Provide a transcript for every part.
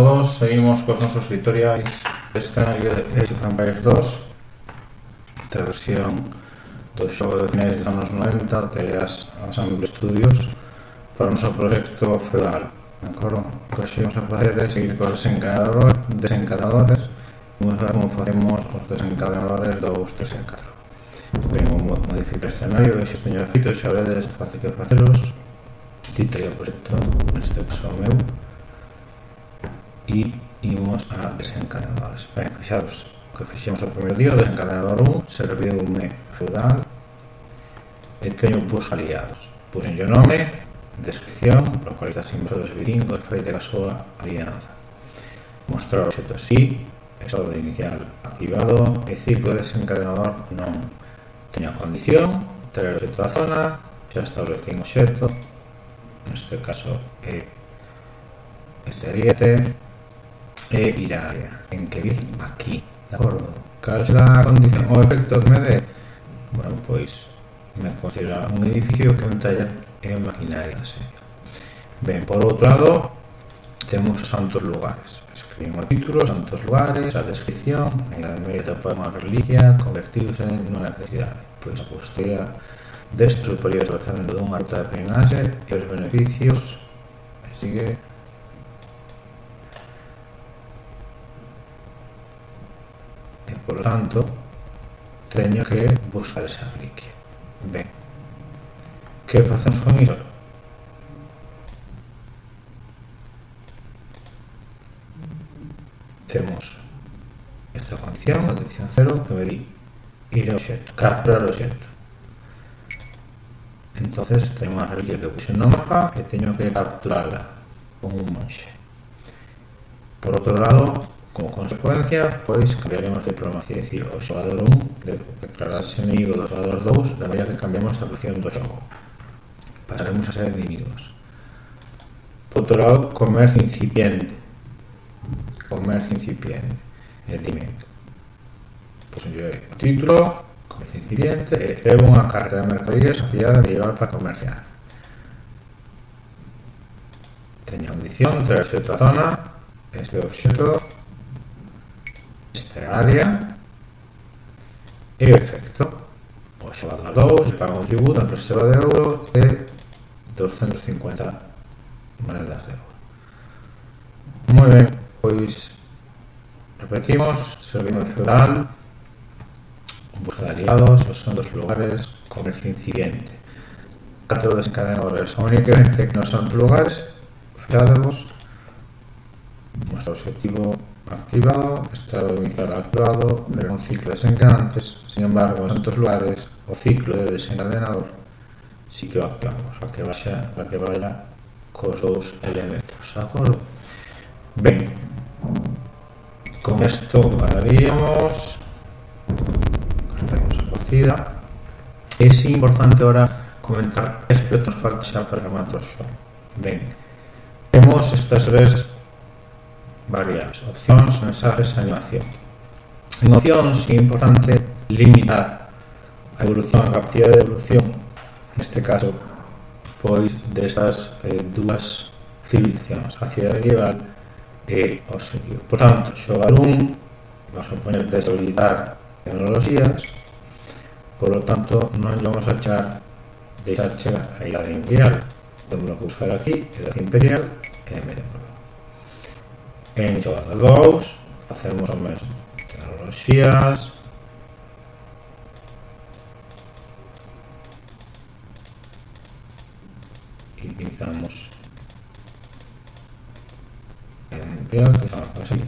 Todos seguimos cos nosos tutoriais de escenario de Age of Empires 2, esta versión do xogo de finais dos anos 90 de Assemble Studios para o noso proxecto feudal. De acordo? O que xemos a facer é seguir cos desencadenadores e vamos a ver como facemos os desencadenadores 2, 3 e 4. Ben, vou modificar o escenario que xa teño feito, xa veredes fácil que facelos. Título do proxecto, neste caso o meu, e imos a desencadenadores. Ben, fixados que fixemos o primeiro día, o desencadenador 1 serviume feudal e teño pus aliados. Puxenlle o nome, descripción, localización dos vikingos, feita a súa alianza. Mostrar o obxecto sí, estado inicial activado e ciclo desencadenador non. Teño a condición, traer o obxecto da zona, xa establecín o obxecto, neste caso é este ariete, e ir á área, en que ir aquí, de acordo? Cal será a condición, o efecto que me dé? Bueno, pois me considera un edificio que un taller e maquinaria de asedio. Ben, por outro lado, temos os santos lugares. Escribín o título, santos lugares, a descripción, en la media topa unha reliquia, convertirse en unha necesidade. Pois a custodia deste superior establecemento dunha ruta de peregrinaxe e os beneficios, e sigue. E, por tanto, teño que buscar esa reliquia. Ben, que facemos con iso? Temos esta condición, a condición 0, que me di ir ao obxecto, capturar o obxecto. Entonces, teño unha reliquia que puxen no mapa e teño que capturarla con un monxe. Por outro lado, como consecuencia, pois cambiaremos de diplomacia, é dicir, o xogador 1 de declararse enemigo do xogador 2 de maneira que cambiamos a posición do xogo. Pasaremos a ser enemigos. Por outro lado, comercio incipiente. Comercio incipiente. E dime, pois o título, comercio incipiente, e levo unha carta de mercaderías asociada de llevar para comerciar. Teño a condición, traer obxecto a zona, este obxecto, esta área, e o efecto. O xogador 2 paga un tributo en reserva de ouro de 250 monedas de ouro. Moi ben, pois repetimos, servicio feudal, busca de aliados, os santos lugares, comercio incipiente. 4 desencadenadores. A única diferencia que nos santos lugares, fijadevos, nuestro objetivo activado, estado inicial activado, pero un ciclo de desencadenantes. Sin embargo, en santos lugares, o ciclo de desencadenador sí que o activamos, para que vaya cos dous elementos, de acordo? Ben, con isto pararíamos, facemos a cocida. É si importante ahora comentar que aspectos nos falta xa para rematar o xogo. Ben, temos estas tres variables: opcións, mensajes e animación. En opcións é importante limitar a evolución, a capacidade de evolución, neste caso, pois destas dúas civilizacións, a cidade medieval e o asedio. Por tanto, xogar vamos a poner deshabilitar tecnologías, por lo tanto, non vamos a deixar chegar a idade imperial. Temos que buscar aquí, idade imperial e medieval. En xogada 2 facemos o mesmo, tecnologías, e utilizamos a idade imperial, que se llama así.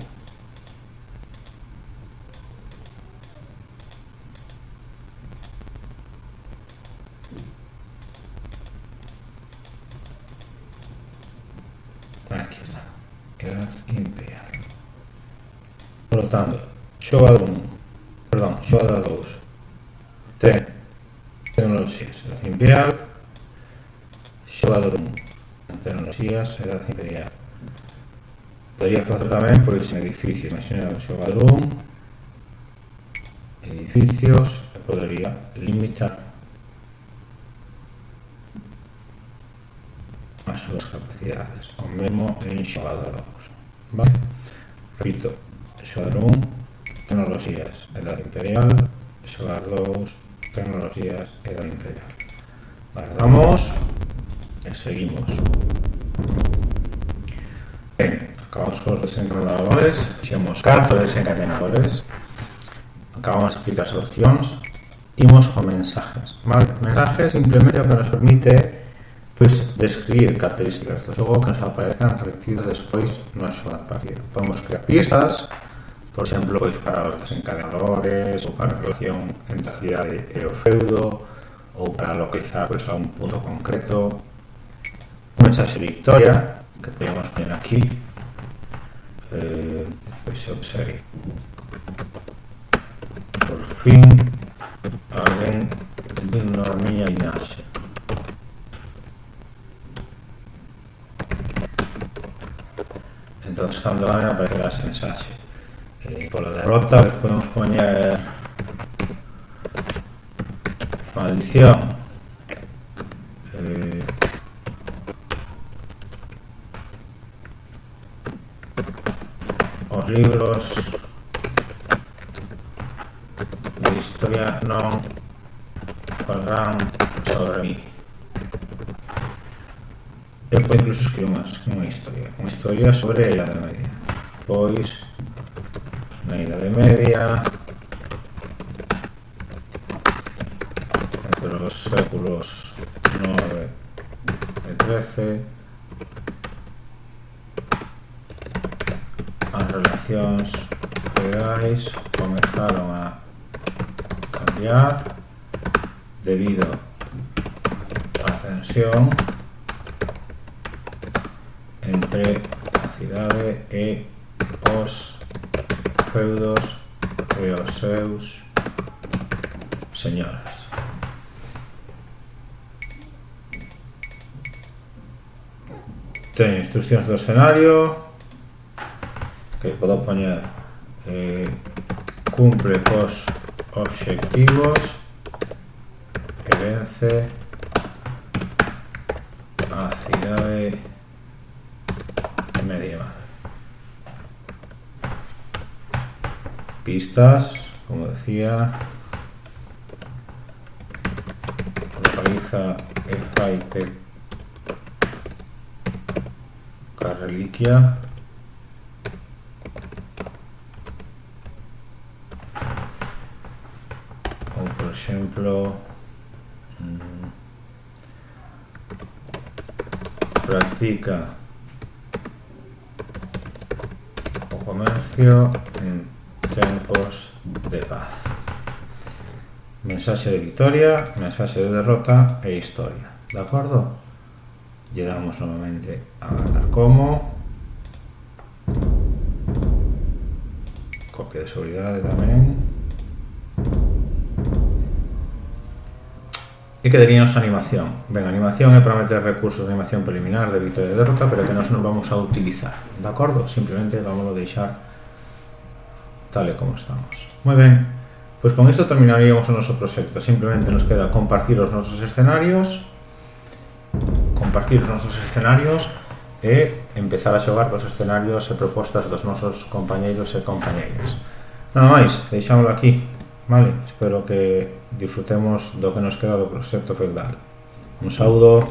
Aquí está, edad imperial. Por lo tanto, xogador 2 ten tecnologías, edad imperial. Xogador 1, tecnologías, edad imperial. Podría facer tamén, pois, en edificios, imaginar xogador 1, edificios, e podería limitar as súas capacidades, o mesmo en xogador 2. vale? Repito, xogar 1, tecnoloxías, Edade Imperial, xogar 2, tecnoloxías, Edade Imperial. Guardamos e seguimos. Ben, acabamos cos desencadenadores, fixemos 4 desencadenadores, acabamos de explicar as opcións, imos con mensajes, vale? Mensajes simplemente o que nos permite pois describir características do xogo que nos aparezcan repetidas despois no xogo da partida. Podemos crear pistas, por exemplo, pois para os desencadenadores ou para a relación entre a cidade e o feudo ou para localizar pois, a un punto concreto. Un mensaxe de victoria que podemos poner aquí, pois eu sei, por fin alguén digno da miña linaxe. Entón, cando gane aparecerá ese mensaxe. Pola derrota podemos poñer maldición, os libros de historia non falarán sobre mí. Eu podo incluso escribir unha historia sobre a Idade Media. Pois, na Idade Media, entre os séculos 9 e 13, as relacións feudais comezaron a cambiar debido á tensión entre a cidade e os feudos e os seus señores. Teño instruccións do escenario que podo poñer cumple cos obxectivos e vence a cidade medieval. Pistas, como decía, localiza e faite ca reliquia, ou por exemplo practica comercio en tempos de paz. Mensaxe de victoria, mensaxe de derrota e historia. De acordo? Lle damos novamente a guardar como. Copia de seguridade tamén. E quedaríanos a animación. Ben, a animación é para meter recursos de animación preliminar de victoria e de derrota, pero que nos non vamos a utilizar. De acordo? Simplemente vamos a deixar tal e como estamos. Moi ben, pois con isto terminaríamos o noso proxecto. Simplemente nos queda compartir os nosos escenarios e empezar a xogar cos escenarios e propostas dos nosos compañeiros e compañeiras. Nada máis, deixámoslo aquí, vale? Espero que disfrutemos do que nos queda do proxecto feudal. Un saúdo.